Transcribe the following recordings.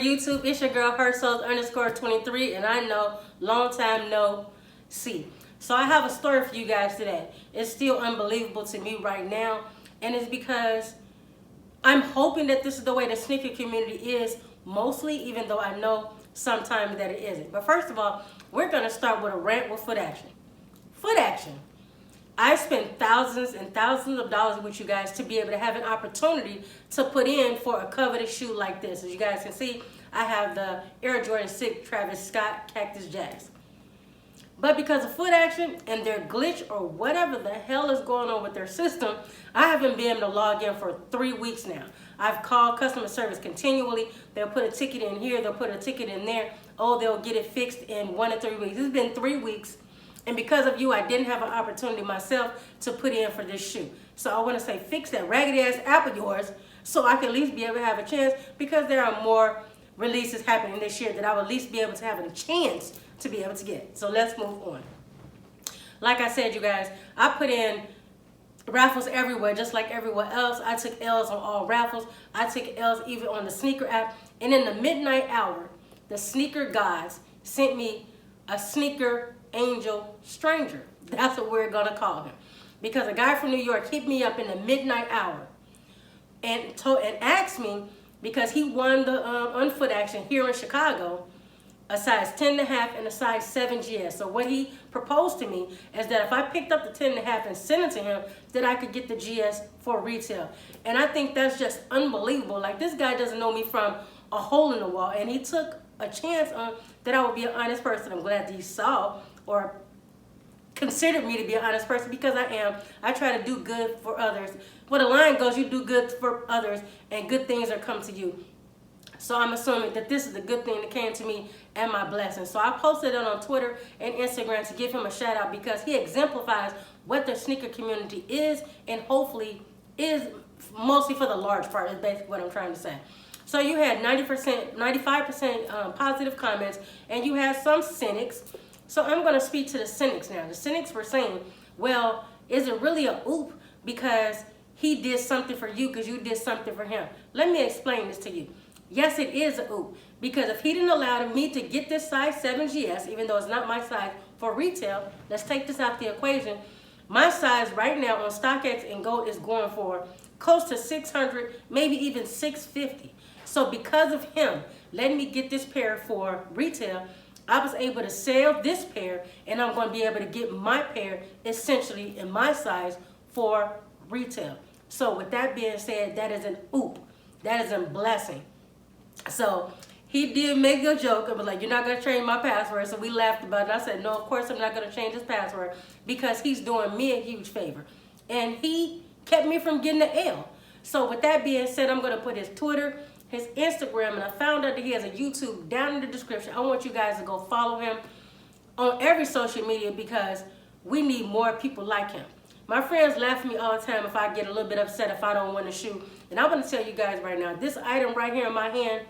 YouTube? It's your girl, HerSouls_23, and I know, long time no see. So I have a story for you guys today. It's still unbelievable to me right now, and it's because I'm hoping that this is the way the sneaker community is mostly, even though I know sometimes that it isn't. But first of all, we're going to start with a rant with Footaction. Footaction. I spent thousands and thousands of dollars with you guys to be able to have an opportunity to put in for a coveted shoe like this. As you guys can see, I have the Air Jordan 6 Travis Scott Cactus Jacks. But because of Footaction and their glitch or whatever the hell is going on with their system, I haven't been able to log in for 3 weeks now. I've called customer service continually. They'll put a ticket in here, they'll put a ticket in there. Oh, they'll get it fixed in 1 to 3 weeks. It's been 3 weeks. And because of you, I didn't have an opportunity myself to put in for this shoe. So I want to say, fix that raggedy ass app of yours so I can at least be able to have a chance, because there are more releases happening this year that I will at least be able to have a chance to be able to get. So let's move on. Like I said, you guys, I put in raffles everywhere, just like everywhere else. I took L's on all raffles. I took L's even on the sneaker app. And in the midnight hour, the sneaker gods sent me a sneaker angel stranger. That's what we're gonna call him, because a guy from New York hit me up in the midnight hour and asked me, because he won the Footaction here in Chicago, a size 10.5 and a size 7 GS. So what he proposed to me is that if I picked up the 10.5 and sent it to him, that I could get the GS for retail. And I think that's just unbelievable. Like, this guy doesn't know me from a hole in the wall, and he took a chance on that I would be an honest person. I'm glad that he saw or considered me to be an honest person, because I am. I try to do good for others. Where the line goes, you do good for others and good things are come to you. So I'm assuming that this is the good thing that came to me and my blessing. So I posted it on Twitter and Instagram to give him a shout out, because he exemplifies what the sneaker community is, and hopefully is mostly for the large part, is basically what I'm trying to say. So you had 90%, 95% positive comments, and you had some cynics. So I'm going to speak to the cynics now. The cynics were saying, well, is it really a oop because he did something for you because you did something for him? Let me explain this to you. Yes, it is a oop, because if he didn't allow me to get this size 7 GS, even though it's not my size for retail, let's take this out the equation. My size right now on StockX and Gold is going for close to 600, maybe even 650. So because of him letting me get this pair for retail, I was able to sell this pair, and I'm going to be able to get my pair essentially in my size for retail. So with that being said, that is an oop. That is a blessing. So he did make a joke and was like, you're not going to change my password. So we laughed about it. I said, no, of course I'm not going to change his password, because he's doing me a huge favor. And he kept me from getting the L. So with that being said, I'm going to put his Twitter, his Instagram, and I found out that he has a YouTube down in the description. I want you guys to go follow him on every social media, because we need more people like him. My friends laugh at me all the time if I get a little bit upset if I don't win a shoe. And I'm going to tell you guys right now, this item right here in my hand,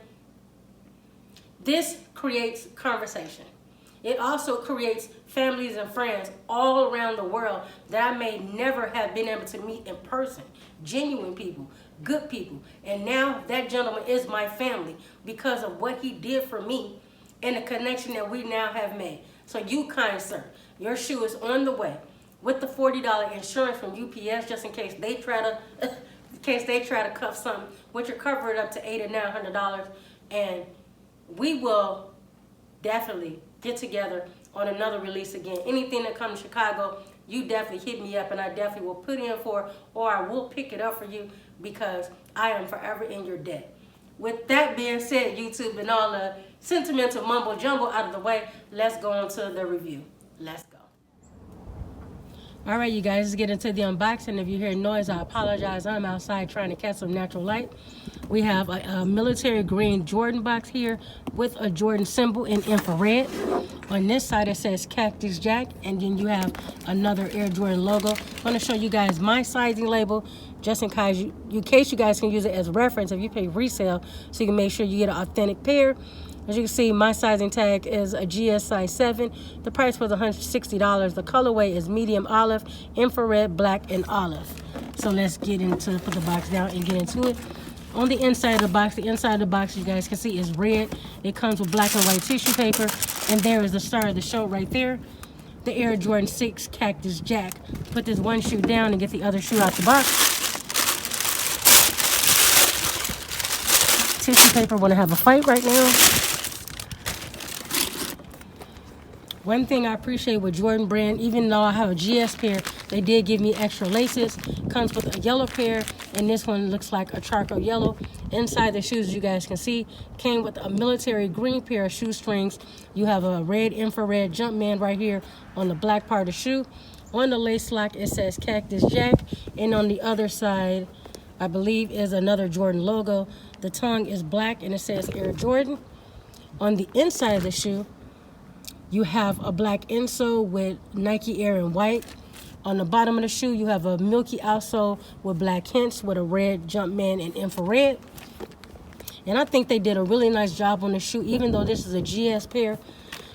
this creates conversation. It also creates families and friends all around the world that I may never have been able to meet in person. Genuine people, good people. And now that gentleman is my family because of what he did for me and the connection that we now have made. So you, kind sir, your shoe is on the way with the $40 insurance from UPS, just in case they try to cuff something, which will cover it up to $800 or $900. And we will definitely get together on another release again. Anything that comes to Chicago, you definitely hit me up, and I definitely will put in for, or I will pick it up for you, because I am forever in your debt. With that being said, YouTube, and all the sentimental mumbo jumbo out of the way, let's go on to the review. Let's go. All right, you guys, let's get into the unboxing. If you hear noise, I apologize. I'm outside trying to catch some natural light. We have a military green Jordan box here with a Jordan symbol in infrared. On this side, it says Cactus Jack, and then you have another Air Jordan logo. I'm going to show you guys my sizing label, just in case you guys can use it as reference if you pay resale, so you can make sure you get an authentic pair. As you can see, my sizing tag is a GS size 7. The price was $160. The colorway is medium olive, infrared, black, and olive. So let's get into, put the box down and get into it. On the inside of the box, you guys can see is red. It comes with black and white tissue paper. And there is the star of the show right there. The Air Jordan 6 Cactus Jack. Put this one shoe down and get the other shoe out the box. Tissue paper want to have a fight right now. One thing I appreciate with Jordan Brand, even though I have a GS pair, they did give me extra laces. Comes with a yellow pair, and this one looks like a charcoal yellow. Inside the shoes, you guys can see, came with a military green pair of shoestrings. You have a red infrared Jumpman right here on the black part of the shoe. On the lace lock, it says Cactus Jack, and on the other side, I believe, is another Jordan logo. The tongue is black, and it says Air Jordan. On the inside of the shoe, you have a black insole with Nike Air in white. On the bottom of the shoe, you have a milky outsole with black hints with a red Jumpman and infrared. And I think they did a really nice job on the shoe, even though this is a GS pair.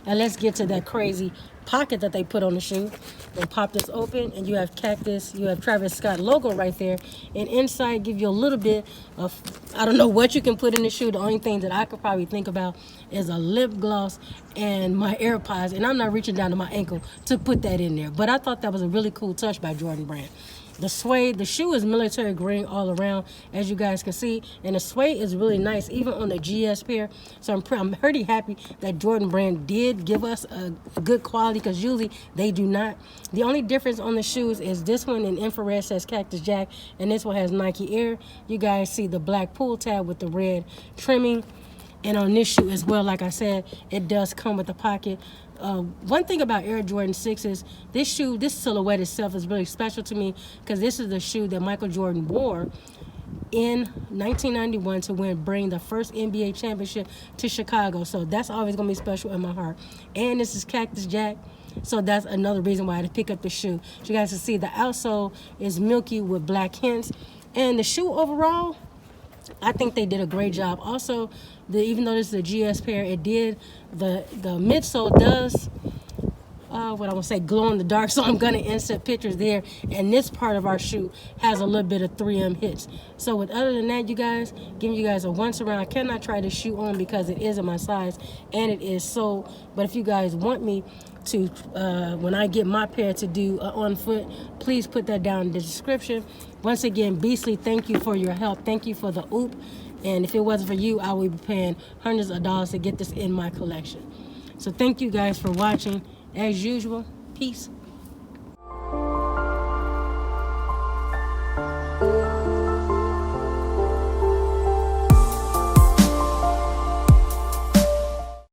And let's get to that crazy pocket that they put on the shoe. And pop this open, and you have Cactus, you have Travis Scott logo right there. And inside, give you a little bit of, I don't know what you can put in the shoe. The only thing that I could probably think about is a lip gloss and my AirPods. And I'm not reaching down to my ankle to put that in there. But I thought that was a really cool touch by Jordan Brand. The suede, the shoe is military green all around, as you guys can see. And the suede is really nice, even on the GS pair. So I'm pretty happy that Jordan Brand did give us a good quality, because usually they do not. The only difference on the shoes is this one in infrared says Cactus Jack, and this one has Nike Air. You guys see the black pull tab with the red trimming. And on this shoe as well, like I said, it does come with a pocket. One thing about Air Jordan 6 is this shoe, this silhouette itself is really special to me, because this is the shoe that Michael Jordan wore in 1991 to bring the first NBA championship to Chicago. So that's always going to be special in my heart. And this is Cactus Jack. So that's another reason why I had to pick up the shoe. So you guys can see the outsole is milky with black hints. And the shoe overall, I think they did a great job. Also, even though this is a GS pair, it did, the midsole does, what I want to say, glow in the dark. So I'm going to insert pictures there. And this part of our shoe has a little bit of 3M hits. So other than that, you guys, giving you guys a once around. I cannot try this shoe on because it isn't my size and it is sold. But if you guys want me to, when I get my pair, to do on foot, please put that down in the description. Once again, Beastly, thank you for your help. Thank you for the oop. And if it wasn't for you, I would be paying hundreds of dollars to get this in my collection. So thank you guys for watching. As usual, peace.